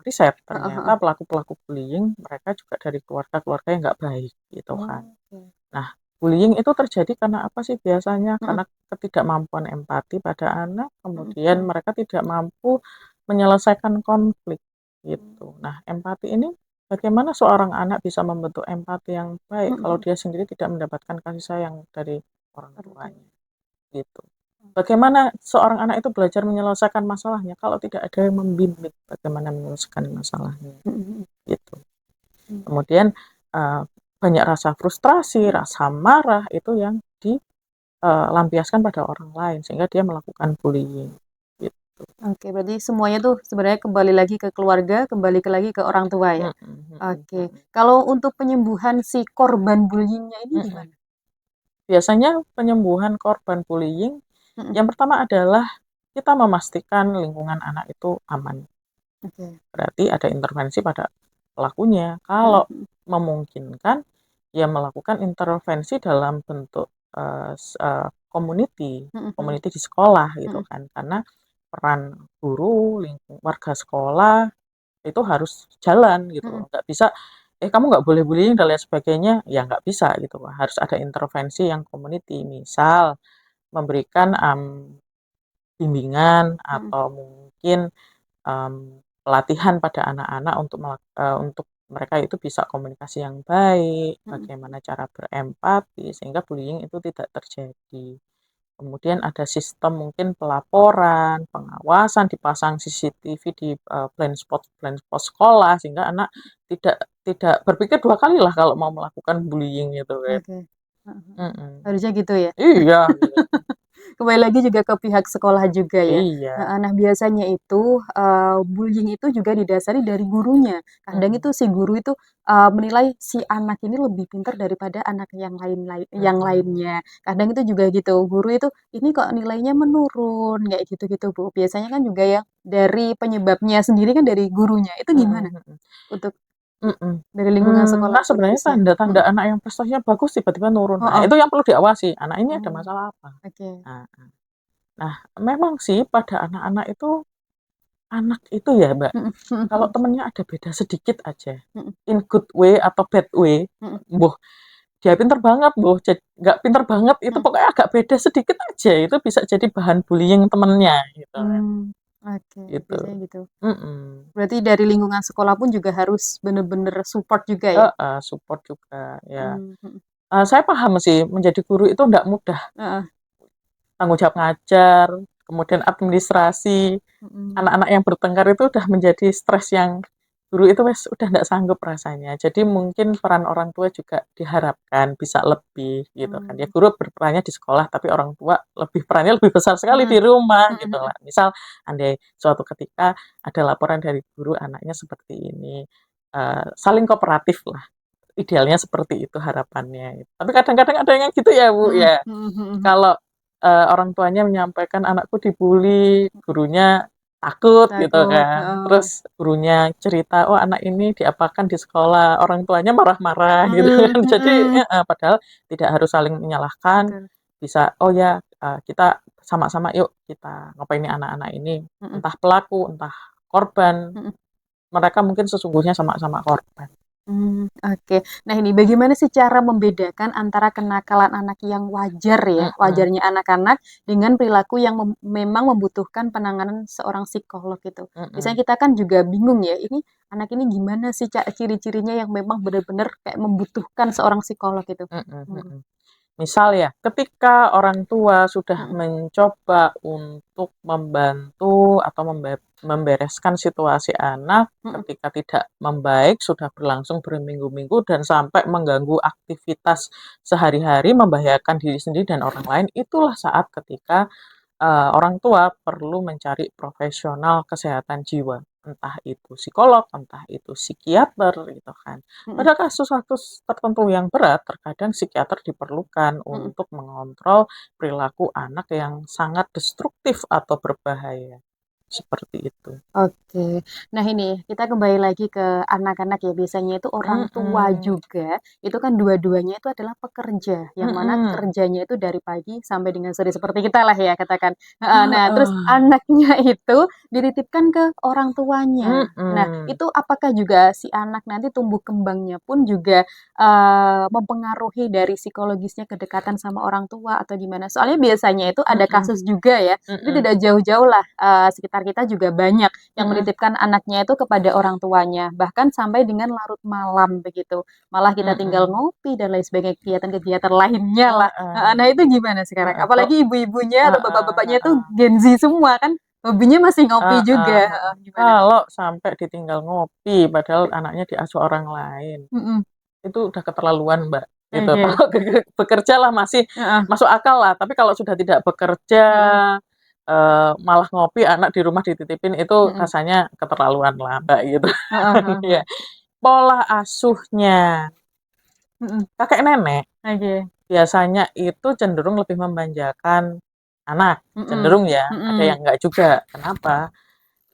S2: riset
S1: Heeh
S2: ternyata
S1: heeh.
S2: pelaku-pelaku bullying mereka juga dari keluarga-keluarga yang nggak baik gitu kan.
S1: Oke.
S2: Nah, bullying itu terjadi karena apa sih biasanya?
S1: Mhm
S2: Karena ketidakmampuan empati pada anak,
S1: mhm
S2: kemudian
S1: mhm.
S2: mereka tidak mampu menyelesaikan konflik gitu.
S1: Mmm.
S2: Nah, empati ini bagaimana seorang anak bisa membentuk empati yang baik
S1: Mhm
S2: kalau
S1: mhm.
S2: dia sendiri tidak mendapatkan kasih sayang dari orang
S1: Orang tua.
S2: tuanya, gitu. Bagaimana seorang anak itu belajar menyelesaikan masalahnya kalau tidak ada yang membimbing bagaimana menyelesaikan masalahnya,
S1: Mhm mhm.
S2: gitu.
S1: Mmm,
S2: Kemudian, eee, banyak rasa frustrasi,
S1: mhm.
S2: rasa marah itu yang lampiaskan pada orang lain sehingga dia melakukan bullying, gitu.
S1: Oke, berarti semuanya tuh sebenarnya kembali lagi ke keluarga, kembali lagi ke orang tua ya?
S2: Mhm mhm
S1: Oke.
S2: mhm
S1: Kalau untuk penyembuhan si korban bullying-nya ini
S2: mhm.
S1: gimana?
S2: Biasanya penyembuhan korban bullying,
S1: Mhm.
S2: yang pertama adalah kita memastikan lingkungan anak itu aman.
S1: Oke.
S2: Berarti ada intervensi pada pelakunya.
S1: Mhm
S2: Kalau
S1: mhm.
S2: memungkinkan, ya melakukan intervensi dalam bentuk, community
S1: Mhm mhm.
S2: community di sekolah gitu
S1: Mhm.
S2: kan. Karena peran guru, warga sekolah itu harus jalan gitu
S1: Mhm.
S2: loh. Nggak bisa, kamu nggak boleh bullying dan lain sebagainya, ya nggak bisa gitu loh. Harus ada intervensi yang community. Misal memberikan, bimbingan
S1: Mhm.
S2: atau mungkin pelatihan pada anak-anak untuk mereka itu bisa komunikasi yang baik,
S1: Mhm.
S2: bagaimana cara berempati sehingga bullying itu tidak terjadi. Kemudian ada sistem mungkin pelaporan, pengawasan, dipasang CCTV di, blind spot sekolah sehingga anak tidak tidak berpikir 2 kali lah kalau mau melakukan bullying itu kan.
S1: Oke. Heeh heeh.
S2: Mhm.
S1: Harusnya gitu ya?
S2: Iya gitu.
S1: Kembali lagi juga ke pihak sekolah juga ya.
S2: Iya.
S1: Heeh, nah biasanya itu, bullying itu juga didasari dari gurunya. Kadang itu
S2: Mhm
S1: si guru itu, menilai si anak ini lebih pintar daripada anak yang
S2: mhm.
S1: lainnya. Kadang itu juga gitu, guru itu, "Ini kok nilainya menurun?" Kayak gitu-gitu, Bu. Biasanya kan juga yang dari penyebabnya sendiri kan dari gurunya. Itu gimana
S2: Mhm mhm.
S1: untuk
S2: Mhm.
S1: dari lingkungan sekolah
S2: Nah
S1: pun
S2: sebenarnya
S1: khususnya?
S2: tanda-tanda
S1: Mhm.
S2: anak yang prestasinya bagus tiba-tiba nurun. Nah
S1: Heeh.
S2: itu yang perlu diawasi, anak ini ada
S1: Oh,
S2: masalah apa?
S1: oke.
S2: Heeh. Nah memang sih pada anak itu ya Mbak,
S1: Mhm mhm
S2: kalau
S1: mhm.
S2: temennya ada beda sedikit aja,
S1: Mhm
S2: in good way atau bad way,
S1: mhm
S2: boh dia pinter banget, boh nggak pinter banget, itu
S1: mhm.
S2: pokoknya agak beda sedikit aja, itu bisa jadi bahan bullying temennya gitu kan,
S1: Oke,
S2: gitu.
S1: biasanya gitu.
S2: Mhm.
S1: Berarti dari lingkungan sekolah pun juga harus bener-bener support juga ya?
S2: Heeh, support juga ya.
S1: Mhm.
S2: Saya paham sih menjadi guru itu nggak mudah.
S1: Heeh,
S2: Tanggung jawab ngajar, kemudian administrasi,
S1: mhm,
S2: anak-anak yang bertengkar itu udah menjadi stres yang guru itu udah nggak sanggup rasanya. Jadi mungkin peran orang tua juga diharapkan bisa lebih gitu kan. Ya
S1: mmm,
S2: guru berperannya di sekolah, tapi orang tua perannya lebih besar sekali
S1: mhm,
S2: di rumah
S1: mhm
S2: gitu
S1: mhm,
S2: lah. Misal andai suatu ketika ada laporan dari guru anaknya seperti ini, saling kooperatif lah. Idealnya seperti itu harapannya. Tapi kadang-kadang ada yang gitu ya Bu
S1: mhm
S2: ya.
S1: mhm mhm,
S2: Kalau, orang tuanya menyampaikan anakku dibully, gurunya takut gitu
S1: takut,
S2: kan.
S1: heeh,
S2: Terus gurunya cerita, "Oh anak ini diapakan di sekolah," orang tuanya marah-marah gitu kan. Jadi
S1: mhm,
S2: padahal tidak harus saling menyalahkan,
S1: betul,
S2: bisa, "Oh ya, kita sama-sama yuk kita ngopeni anak-anak ini,
S1: mhm
S2: entah pelaku, entah korban,
S1: mhm.
S2: mereka mungkin sesungguhnya sama-sama korban."
S1: Oke. Nah ini bagaimana sih cara membedakan antara kenakalan anak yang wajar ya,
S2: Mhm
S1: wajarnya anak-anak dengan perilaku yang memang membutuhkan penanganan seorang psikolog itu. Biasanya
S2: mhm
S1: kita kan juga bingung ya, ini anak ini gimana sih ciri-cirinya yang memang benar-benar kayak membutuhkan seorang psikolog itu?
S2: mhm
S1: Mhm,
S2: mhm. Misal ya, ketika orang tua sudah
S1: mhm,
S2: mencoba untuk membantu atau membereskan situasi anak
S1: mhm,
S2: ketika tidak membaik, sudah berlangsung berminggu-minggu dan sampai mengganggu aktivitas sehari-hari, membahayakan diri sendiri dan orang lain, itulah saat ketika orang tua perlu mencari profesional kesehatan jiwa, entah itu psikolog, entah itu psikiater gitu kan.
S1: mhm,
S2: Pada kasus-kasus tertentu yang berat, terkadang psikiater diperlukan
S1: mhm.
S2: untuk mengontrol perilaku anak yang sangat destruktif atau berbahaya, seperti itu.
S1: Oke. Nah ini, kita kembali lagi ke anak-anak ya, biasanya itu orang tua
S2: Mhm,
S1: juga, itu kan dua-duanya itu adalah pekerja, yang mana
S2: mhm,
S1: kerjanya itu dari pagi sampai dengan sore, seperti kita lah ya katakan. Heeh, nah terus
S2: heeh,
S1: anaknya itu dititipkan ke orang tuanya. Nah,
S2: mhm,
S1: itu apakah juga si anak nanti tumbuh kembangnya pun juga, mempengaruhi dari psikologisnya kedekatan sama orang tua atau gimana? Soalnya biasanya itu ada
S2: mhm,
S1: kasus juga ya, itu
S2: mhm,
S1: tidak jauh-jauh lah, sekitar sekitar kita juga banyak yang
S2: Mhm,
S1: menitipkan anaknya itu kepada orang tuanya, bahkan sampai dengan larut malam begitu. Malah kita tinggal
S2: mhm,
S1: ngopi dan lain sebagainya, kegiatan-kegiatan lainnya lah. Heeh,
S2: heeh,
S1: nah itu gimana sekarang?
S2: heeh, kok
S1: Apalagi ibu-ibunya atau
S2: heeh,
S1: bapak-bapaknya itu
S2: heeh,
S1: Gen Z semua kan, hobinya masih ngopi
S2: heeh,
S1: juga.
S2: heeh.
S1: Heeh, gimana?
S2: Kalau sampai ditinggal ngopi padahal anaknya diasuh orang lain,
S1: Mhm,
S2: itu udah keterlaluan, Mbak, gitu.
S1: oke.
S2: Kalau bekerja lah masih
S1: Heeh,
S2: masuk akal lah, tapi kalau sudah tidak bekerja,
S1: heeh,
S2: malah ngopi, anak di rumah dititipin, itu
S1: mhm,
S2: rasanya keterlaluan lah, Mbak, gitu
S1: heeh
S2: kan,
S1: heeh
S2: iya.
S1: heeh,
S2: Pola asuhnya
S1: mhm,
S2: kakek nenek
S1: oke.
S2: biasanya itu cenderung lebih memanjakan anak,
S1: Mhm,
S2: cenderung ya, ada
S1: mhm,
S2: yang enggak juga. Kenapa?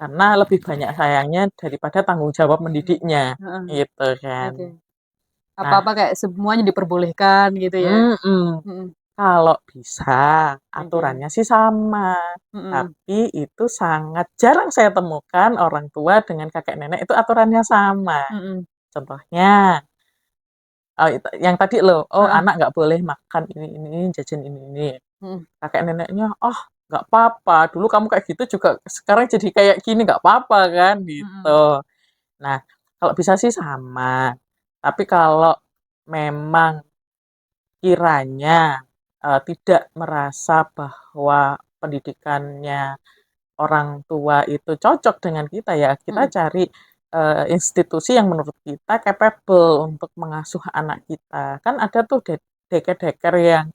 S2: Karena lebih banyak sayangnya daripada tanggung jawab mendidiknya,
S1: heeh,
S2: gitu kan.
S1: oke.
S2: Nah,
S1: Apa-apa kayak semuanya diperbolehkan gitu ya?
S2: mhm,
S1: Mhm,
S2: kalau bisa
S1: oke.
S2: aturannya sih sama,
S1: Mhm,
S2: tapi itu sangat jarang saya temukan orang tua dengan kakek nenek itu aturannya sama.
S1: mhm,
S2: Contohnya, yang tadi loh, "Oh,
S1: heeh,
S2: anak nggak boleh makan ini, jajan ini."
S1: mhm,
S2: Kakek neneknya, "Ah, nggak apa-apa, dulu kamu kayak gitu juga sekarang jadi kayak gini, nggak apa-apa kan?"
S1: mhm,
S2: Gitu. Nah, kalau bisa sih sama, tapi kalau memang kiranya, tidak merasa bahwa pendidikannya orang tua itu cocok dengan kita, ya kita
S1: mhm,
S2: cari, institusi yang menurut kita capable untuk mengasuh anak kita. Kan ada tuh daycare-daycare yang,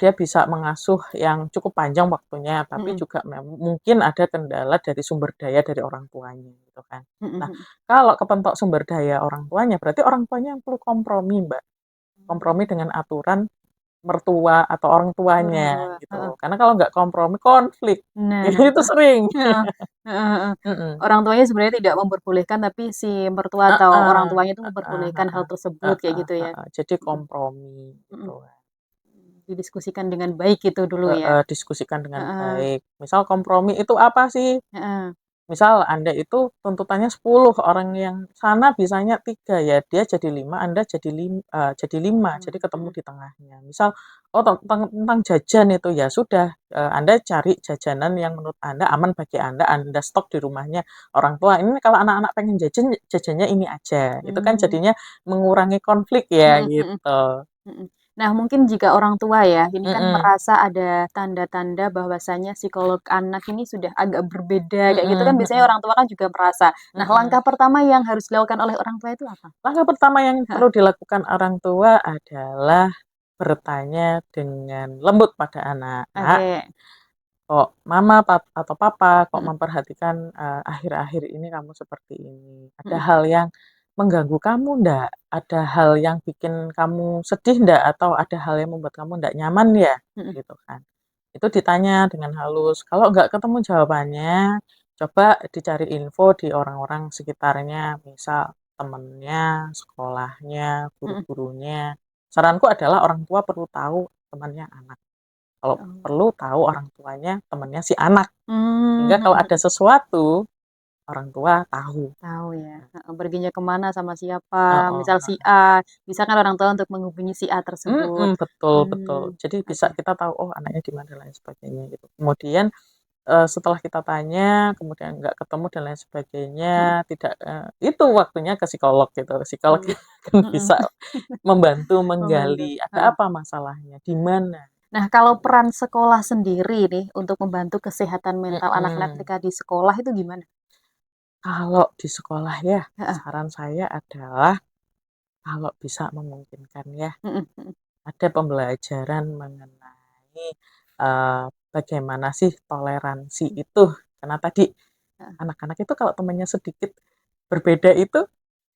S2: dia bisa mengasuh yang cukup panjang waktunya, tapi
S1: mhm,
S2: juga mungkin ada kendala dari sumber daya dari orang tuanya, gitu kan.
S1: mhm
S2: Nah,
S1: mhm.
S2: kalau kepentok sumber daya orang tuanya, berarti orang tuanya yang perlu kompromi, Mbak. Kompromi
S1: Mmm,
S2: dengan aturan mertua atau orang
S1: orang
S2: tuanya,
S1: tua, heeh.
S2: gitu. Karena kalau nggak kompromi, konflik.
S1: Nah,
S2: Itu sering.
S1: heeh, heeh heeh.
S2: Mhm.
S1: Orang tuanya sebenarnya tidak memperbolehkan, tapi si mertua atau orang
S2: Heeh,
S1: tuanya itu
S2: heeh,
S1: memperbolehkan hal
S2: heeh,
S1: tersebut kayak
S2: heeh,
S1: gitu ya?
S2: heeh. Jadi
S1: Mhm,
S2: kompromi
S1: mhm,
S2: gitu kan.
S1: didiskusikan dengan baik gitu dulu ya?
S2: Heeh, diskusikan dengan
S1: Heeh,
S2: baik. Misal kompromi itu apa sih?
S1: heeh,
S2: Misal Anda itu tuntutannya 10, orang yang sana bisanya 3, ya dia jadi 5, Anda jadi 5, jadi ketemu
S1: mhm
S2: di tengahnya. Misal, oh tentang jajan itu, ya sudah, Anda cari jajanan yang menurut Anda aman bagi Anda stok di rumahnya orang tua, "Ini kalau anak-anak pengen jajan, jajannya ini aja." Itu kan
S1: mhm,
S2: jadinya mengurangi konflik ya,
S1: mhm mhm.
S2: gitu.
S1: Mhm. Nah, mungkin jika orang tua ya, ini kan
S2: Mhm,
S1: merasa ada tanda-tanda bahwasanya psikolog anak ini sudah agak berbeda, kayak gitu kan
S2: mhm,
S1: biasanya
S2: mhm,
S1: orang tua kan juga merasa. Nah,
S2: mhm.
S1: langkah pertama yang harus dilakukan oleh orang tua itu apa?
S2: Langkah pertama yang
S1: Heeh,
S2: perlu dilakukan orang tua adalah bertanya dengan lembut pada anak, "Nak,
S1: oke,
S2: kok mama atau papa kok
S1: mhm
S2: memperhatikan, akhir-akhir ini kamu seperti ini? Ada
S1: mhm
S2: hal yang mengganggu kamu ndak? Ada hal yang bikin kamu sedih ndak? Atau ada hal yang membuat kamu ndak nyaman ya?"
S1: mhm
S2: Gitu kan. Itu ditanya dengan halus, kalau nggak ketemu jawabannya, coba dicari info di orang-orang sekitarnya, misal temennya, sekolahnya,
S1: mhm.
S2: guru-gurunya. Saranku adalah orang tua perlu tahu temannya anak. Kalau
S1: Oh,
S2: perlu tahu orang tuanya temannya si anak.
S1: mmm,
S2: Sehingga kalau
S1: mhm
S2: ada
S1: mhm.
S2: sesuatu, orang tua tahu.
S1: Tahu ya,
S2: Nah,
S1: heeh, perginya ke mana sama siapa,
S2: heeh,
S1: misal si
S2: heeh.
S1: A, bisa kan orang tua untuk menghubungi si A tersebut.
S2: Betul, betul.
S1: Mmm,
S2: Jadi bisa
S1: oke,
S2: kita tahu, oh anaknya di mana dan lain sebagainya gitu. Kemudian setelah kita tanya, kemudian nggak ketemu dan lain sebagainya,
S1: mhm
S2: tidak itu waktunya ke psikolog gitu. Psikolog
S1: mhm
S2: kan
S1: mhm.
S2: bisa membantu
S1: Membantu,
S2: menggali, ada
S1: heeh.
S2: apa masalahnya, di mana.
S1: Nah, kalau peran sekolah sendiri nih untuk membantu kesehatan mental anak-anak
S2: Mhm.
S1: ketika di sekolah itu gimana?
S2: Kalau di sekolah ya,
S1: Heeh,
S2: saran saya adalah kalau bisa memungkinkan ya,
S1: mhm mhm
S2: ada pembelajaran mengenai, bagaimana sih toleransi itu. Karena tadi
S1: heeh.
S2: anak-anak itu kalau temannya sedikit berbeda itu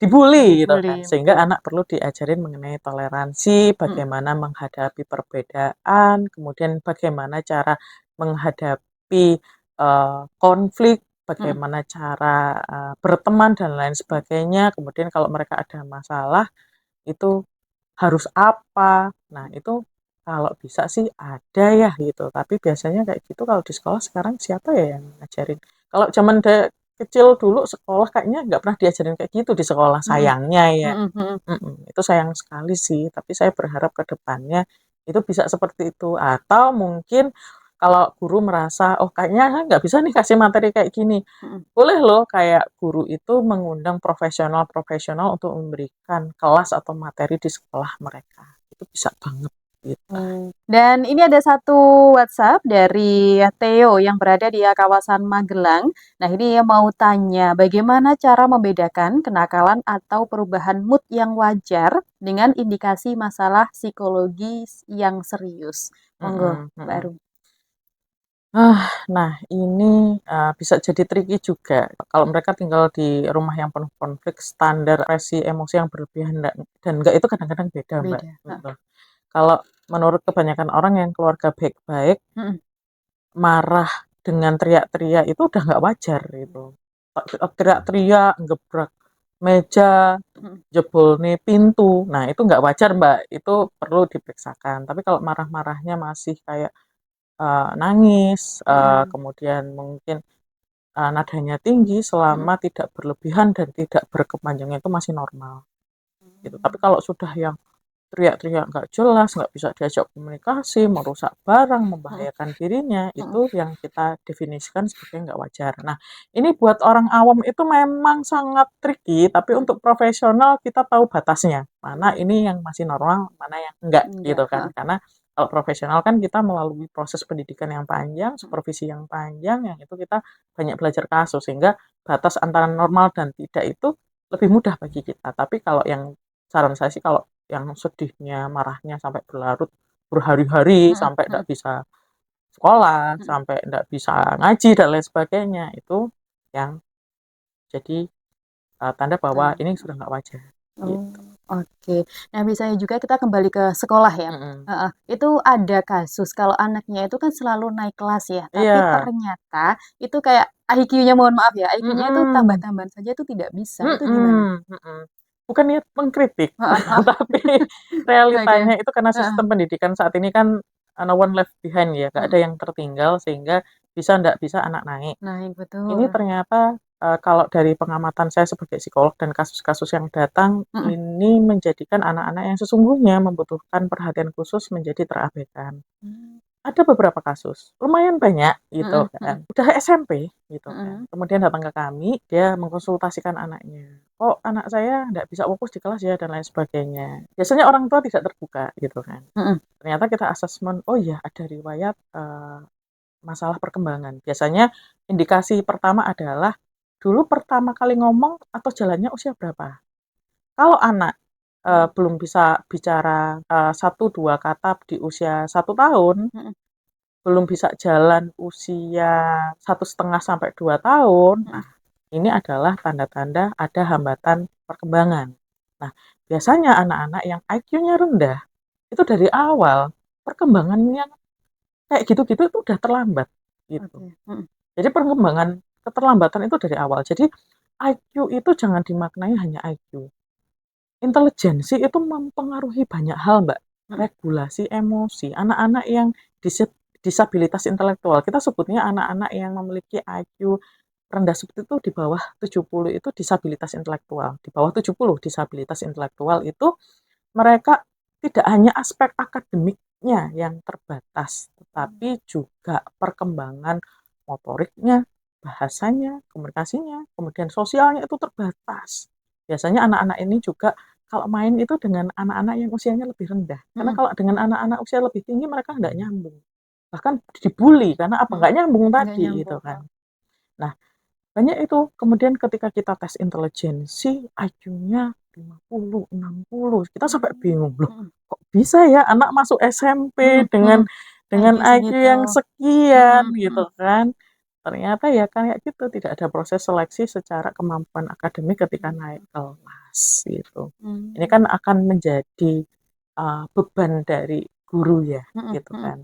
S2: dibully gitu
S1: Dibully,
S2: kan, sehingga
S1: betul.
S2: anak perlu diajarin mengenai toleransi,
S1: Mhm
S2: bagaimana menghadapi perbedaan, kemudian bagaimana cara menghadapi, konflik,
S1: mhm
S2: bagaimana cara, berteman dan lain sebagainya, kemudian kalau mereka ada masalah itu harus apa. Nah
S1: mhm.
S2: itu kalau bisa sih ada ya gitu, tapi biasanya kayak gitu kalau di sekolah sekarang siapa ya yang ngajarin? Kalau zaman kecil dulu sekolah kayaknya nggak pernah diajarin kayak gitu di sekolah,
S1: Mhm
S2: sayangnya ya.
S1: mhm mhm.
S2: Itu sayang sekali sih, tapi saya berharap ke depannya itu bisa seperti itu. Atau mungkin kalau guru merasa, "Oh kayaknya nggak bisa nih kasih materi kayak gini."
S1: Mhm.
S2: Boleh loh kayak guru itu mengundang profesional-profesional untuk memberikan kelas atau materi di sekolah mereka. Itu bisa banget gitu.
S1: Dan ini ada satu WhatsApp dari Theo yang berada di kawasan Magelang. Nah, ini mau tanya, bagaimana cara membedakan kenakalan atau perubahan mood yang wajar dengan indikasi masalah psikologis yang serius? Monggo,
S2: Mhm
S1: Mbak
S2: mhm.
S1: Rum.
S2: Nah ini, bisa jadi tricky juga kalau mereka tinggal di rumah yang penuh konflik, standar ekspresi emosi yang berlebihan dan enggak itu kadang-kadang beda, Mbak,
S1: Beda. Heeh.
S2: gitu. Kalau menurut kebanyakan orang yang keluarga baik-baik,
S1: Mhm.
S2: marah dengan teriak-teriak itu udah nggak wajar gitu. Teriak-teriak, gebrak meja,
S1: Mhm.
S2: jebol nih pintu, nah itu nggak wajar, Mbak, itu perlu diperiksakan. Tapi kalau marah-marahnya masih kayak, nangis,
S1: Mhm.
S2: kemudian mungkin, nadanya tinggi
S1: Mhm.
S2: selama tidak berlebihan dan tidak berkepanjangan itu masih normal, gitu. Tapi
S1: Mmm.
S2: kalau sudah yang teriak-teriak nggak jelas, nggak bisa diajak komunikasi, merusak barang,
S1: Mhm.
S2: membahayakan dirinya,
S1: Mhm.
S2: itu yang kita definisikan sebagai nggak wajar. Nah, ini buat orang awam itu memang sangat tricky, tapi
S1: Mhm.
S2: untuk profesional kita tahu batasnya, mana
S1: Mmm.
S2: ini yang masih normal, mana yang enggak,
S1: Enggak,
S2: gitu kan.
S1: heeh.
S2: Karena kalau profesional kan kita melalui proses pendidikan yang panjang,
S1: Mhm.
S2: supervisi yang panjang, yang itu kita banyak belajar kasus, sehingga batas antara normal dan tidak itu lebih mudah bagi kita. Tapi kalau yang saran saya sih kalau yang sedihnya, marahnya sampai berlarut berhari-hari,
S1: Mhm.
S2: sampai
S1: Mhm.
S2: ndak bisa sekolah,
S1: Mhm.
S2: sampai ndak bisa ngaji dan lain sebagainya, itu yang jadi, tanda bahwa
S1: Tanda.
S2: ini sudah nggak wajar,
S1: Oh,
S2: gitu.
S1: oke. Nah, misalnya juga kita kembali ke sekolah ya,
S2: Mhm.
S1: heeh, itu ada kasus kalau anaknya itu kan selalu naik kelas ya, tapi
S2: Iya.
S1: ternyata itu kayak IQ-nya, mohon maaf ya, IQ-nya itu
S2: Mhm.
S1: tambah-tambahan saja itu tidak bisa, itu gimana?
S2: Mhm mhm. Bukan niat mengkritik,
S1: Heeh heeh.
S2: tapi
S1: Oke.
S2: realitanya itu karena
S1: Heeh.
S2: sistem pendidikan saat ini kan, no one left behind ya, nggak ada
S1: Mhm.
S2: yang tertinggal sehingga bisa ndak bisa anak naik.
S1: Naik,
S2: Ini
S1: betul.
S2: ternyata, kalau dari pengamatan saya sebagai psikolog dan kasus-kasus yang datang,
S1: Mhm.
S2: ini menjadikan anak-anak yang sesungguhnya membutuhkan perhatian khusus menjadi terabaikan.
S1: Mmm.
S2: Ada beberapa kasus, lumayan banyak gitu
S1: Mhm
S2: kan,
S1: mhm.
S2: udah SMP gitu kan,
S1: Mhm.
S2: kemudian datang ke kami, dia mengkonsultasikan anaknya, "Kok anak saya nggak bisa fokus di kelas ya?" dan lain sebagainya. Biasanya orang tua tidak terbuka gitu kan.
S1: Mhm.
S2: Ternyata kita asesmen, oh iya ada riwayat, masalah perkembangan. Biasanya indikasi pertama adalah, dulu pertama kali ngomong atau jalannya usia berapa? Kalau anak,
S1: Mhm.
S2: belum bisa bicara, 1, 2 kata di usia 1 tahun,
S1: Mhm.
S2: belum bisa jalan usia 1,5 sampai 2 tahun,
S1: Mhm.
S2: nah ini adalah tanda-tanda ada hambatan perkembangan. Nah, biasanya anak-anak yang IQ-nya rendah, itu dari awal perkembangannya kayak gitu-gitu itu udah terlambat, gitu.
S1: Oke. Mhm.
S2: Jadi perkembangan keterlambatan itu dari awal. Jadi IQ itu jangan dimaknai hanya IQ. Intelijensi itu mempengaruhi banyak hal, Mbak.
S1: Mhm.
S2: Regulasi emosi, anak-anak yang disabilitas intelektual, kita sebutnya anak-anak yang memiliki IQ rendah seperti itu di bawah 70 itu disabilitas intelektual. Di bawah 70 disabilitas intelektual itu mereka tidak hanya aspek akademiknya yang terbatas,
S1: Mmm.
S2: tetapi juga perkembangan motoriknya, bahasanya, komunikasinya, kemudian sosialnya itu terbatas. Biasanya anak-anak ini juga kalau main itu dengan anak-anak yang usianya lebih rendah. Karena
S1: Mhm.
S2: kalau dengan anak-anak usia lebih tinggi mereka nggak nyambung. Bahkan dibully karena apa?
S1: Mhm.
S2: Nggak nyambung
S1: Nggak
S2: tadi gitu
S1: nyambung,
S2: kan.
S1: heeh.
S2: Nah, banyak itu. Kemudian ketika kita tes intelijensi, IQ-nya 50, 60, kita sampai bingung, loh
S1: Mhm.
S2: kok bisa ya anak masuk SMP
S1: Mhm
S2: dengan
S1: mhm. IQ
S2: IQ
S1: segitu.
S2: yang sekian
S1: Mhm
S2: gitu
S1: mhm.
S2: kan. Ternyata ya kayak gitu, tidak ada proses seleksi secara kemampuan akademik ketika naik
S1: Gitu.
S2: kelas gitu. Ini
S1: Mmm.
S2: kan akan menjadi, beban dari guru ya
S1: Mhm
S2: gitu
S1: mhm.
S2: kan.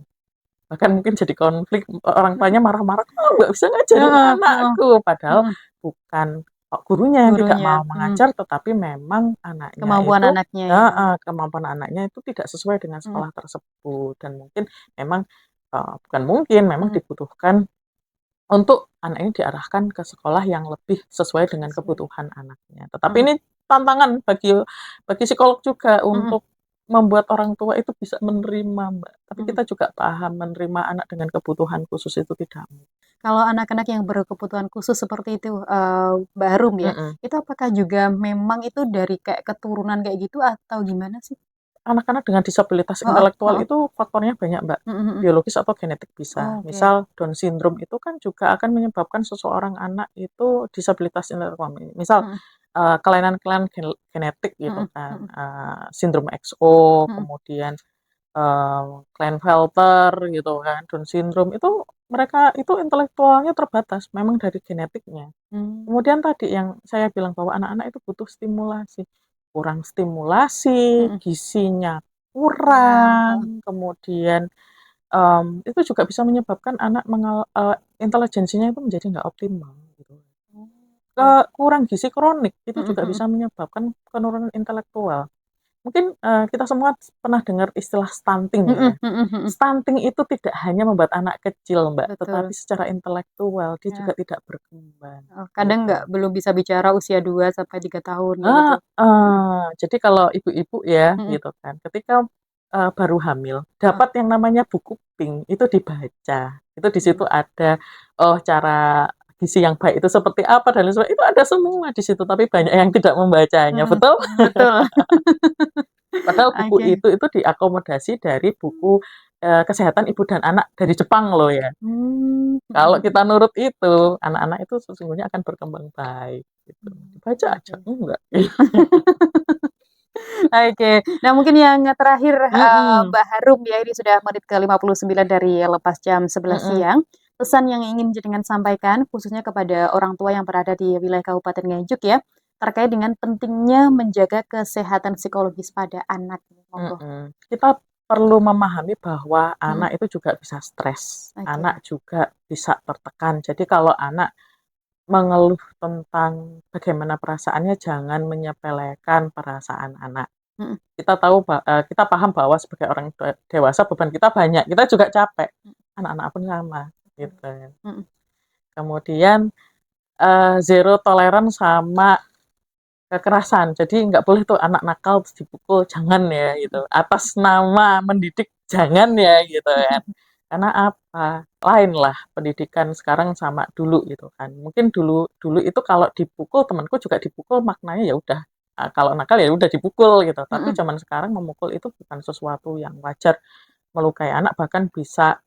S2: Bahkan mungkin jadi konflik, orang
S1: Mhm.
S2: tuanya marah-marah, "Kok nggak bisa ngajarin
S1: Heeh heeh.
S2: anakku?" Padahal
S1: Mhm.
S2: bukan gurunya yang tidak
S1: Gurunya,
S2: mau
S1: mhm.
S2: mengajar, tetapi memang anaknya
S1: Kemampuan
S2: itu
S1: anaknya ya.
S2: heeh, kemampuan anaknya itu tidak sesuai dengan
S1: Mhm
S2: sekolah tersebut dan mungkin memang, bukan mungkin, memang
S1: mhm.
S2: dibutuhkan untuk anak ini diarahkan ke sekolah yang lebih sesuai dengan
S1: Sesuai.
S2: kebutuhan anaknya. Tetapi
S1: Mhm
S2: ini tantangan bagi psikolog juga
S1: mhm.
S2: untuk membuat orang tua itu bisa menerima, Mbak. Tapi
S1: Mhm.
S2: kita juga paham menerima anak dengan kebutuhan khusus itu tidak mudah.
S1: Kalau anak-anak yang berkebutuhan khusus seperti itu, Mbak Harum ya,
S2: Mhm.
S1: itu apakah juga memang itu dari kayak keturunan kayak gitu atau gimana sih?
S2: Anak-anak dengan disabilitas
S1: Heeh
S2: intelektual
S1: heeh.
S2: itu faktornya banyak, Mbak.
S1: Mhm mhm.
S2: Biologis atau genetik bisa.
S1: Oke.
S2: Misal Down syndrome itu kan juga akan menyebabkan seseorang anak itu disabilitas intelektual. Misal
S1: Mhm
S2: kelainan-kelainan genetik gitu
S1: mhm
S2: kan,
S1: mhm
S2: sindrom XO,
S1: mhm.
S2: kemudian Klinefelter gitu kan, Down syndrome itu mereka itu intelektualnya terbatas memang dari genetiknya.
S1: Mmm.
S2: Kemudian tadi yang saya bilang bahwa anak-anak itu butuh stimulasi, kurang stimulasi,
S1: Mhm.
S2: gizinya
S1: Kurang, heeh.
S2: kurang, kemudian, itu juga bisa menyebabkan anak intelijensinya itu menjadi nggak optimal gitu.
S1: Oke.
S2: Kurang gizi kronik itu
S1: Mhm
S2: juga
S1: mhm.
S2: bisa menyebabkan penurunan intelektual. Mungkin, kita semua pernah dengar istilah stunting
S1: Mhm
S2: ya.
S1: mhm mhm.
S2: Stunting itu tidak hanya membuat anak kecil, Mbak, tetapi
S1: Betul.
S2: secara intelektual dia juga
S1: Ya,
S2: tidak berkembang,
S1: kadang
S2: gitu.
S1: nggak belum bisa bicara usia 2 sampai 3 tahun kayak gitu.
S2: Heeh. Jadi kalau ibu-ibu ya,
S1: Mhm,
S2: gitu kan, ketika, baru hamil,
S1: heeh.
S2: dapat yang namanya buku pink, itu dibaca. Itu di situ
S1: Mmm.
S2: ada, oh cara gizi yang baik itu seperti apa dan lain sebagainya, itu ada semua di situ, tapi banyak yang tidak membacanya,
S1: Mhm,
S2: betul?
S1: betul.
S2: Padahal buku
S1: Oke.
S2: itu diakomodasi dari buku, kesehatan ibu dan anak dari Jepang loh ya.
S1: Mmm,
S2: Kalau
S1: mhm
S2: kita nurut itu, anak-anak itu sesungguhnya akan berkembang baik gitu.
S1: mhm.
S2: Dibaca aja,
S1: Oke.
S2: enggak.
S1: Oke. Nah, mungkin yang terakhir,
S2: Mhm,
S1: Mbak Harum ya, ini sudah menit ke-59 dari lepas jam 11
S2: mhm,
S1: siang. Pesan yang ingin jenengan sampaikan, khususnya kepada orang tua yang berada di wilayah Kabupaten Nganjuk ya, terkait dengan pentingnya menjaga kesehatan psikologis pada anak. Monggo.
S2: mhm. Kita perlu memahami bahwa
S1: Mhm,
S2: anak itu juga bisa stres,
S1: oke.
S2: anak juga bisa tertekan. Jadi kalau anak mengeluh tentang bagaimana perasaannya, jangan menyepelekan perasaan anak.
S1: Mhm,
S2: Kita paham bahwa sebagai orang dewasa beban kita banyak, kita juga capek,
S1: mhm,
S2: anak-anak pun sama,
S1: betul.
S2: gitu.
S1: Mhm,
S2: Kemudian, zero tolerance sama kekerasan. Jadi nggak boleh tuh anak nakal terus dipukul, jangan ya gitu.
S1: mhm.
S2: Atas nama mendidik, jangan ya gitu kan. Karena apa, lain lah pendidikan sekarang sama dulu gitu kan. Mungkin dulu dulu itu kalau dipukul, temanku juga dipukul maknanya ya udah, kalau nakal ya udah dipukul gitu. Tapi
S1: Mhm.
S2: zaman sekarang memukul itu bukan sesuatu yang wajar, melukai anak bahkan bisa,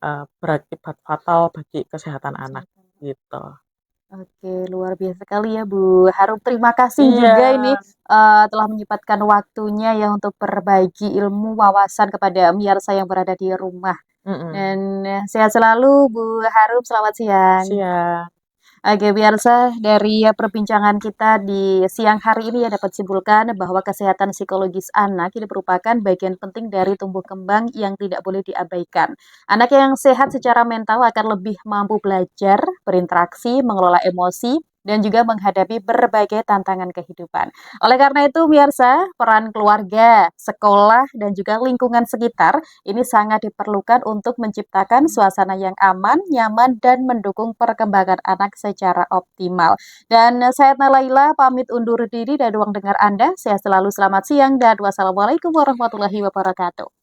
S2: berakibat fatal bagi kesehatan anak,
S1: Kesehatan.
S2: gitu.
S1: Oke, luar biasa sekali ya Bu Harum. Terima kasih
S2: Iya,
S1: juga ini telah menyempatkan waktunya ya untuk berbagi ilmu wawasan kepada pemirsa yang berada di rumah.
S2: mhm,
S1: Dan sehat selalu Bu Harum, selamat siang.
S2: siap,
S1: Oke, pemirsa, dari perbincangan kita di siang hari ini ya dapat simpulkan bahwa kesehatan psikologis anak ini merupakan bagian penting dari tumbuh kembang yang tidak boleh diabaikan. Anak yang sehat secara mental akan lebih mampu belajar, berinteraksi, mengelola emosi, dan juga menghadapi berbagai tantangan kehidupan. Oleh karena itu, pemirsa, peran keluarga, sekolah, dan juga lingkungan sekitar ini sangat diperlukan untuk menciptakan suasana yang aman, nyaman, dan mendukung perkembangan anak secara optimal. Dan saya Nalaila pamit undur diri dari ruang dengar Anda. Sehat selalu, selamat siang, dan wassalamualaikum warahmatullahi wabarakatuh.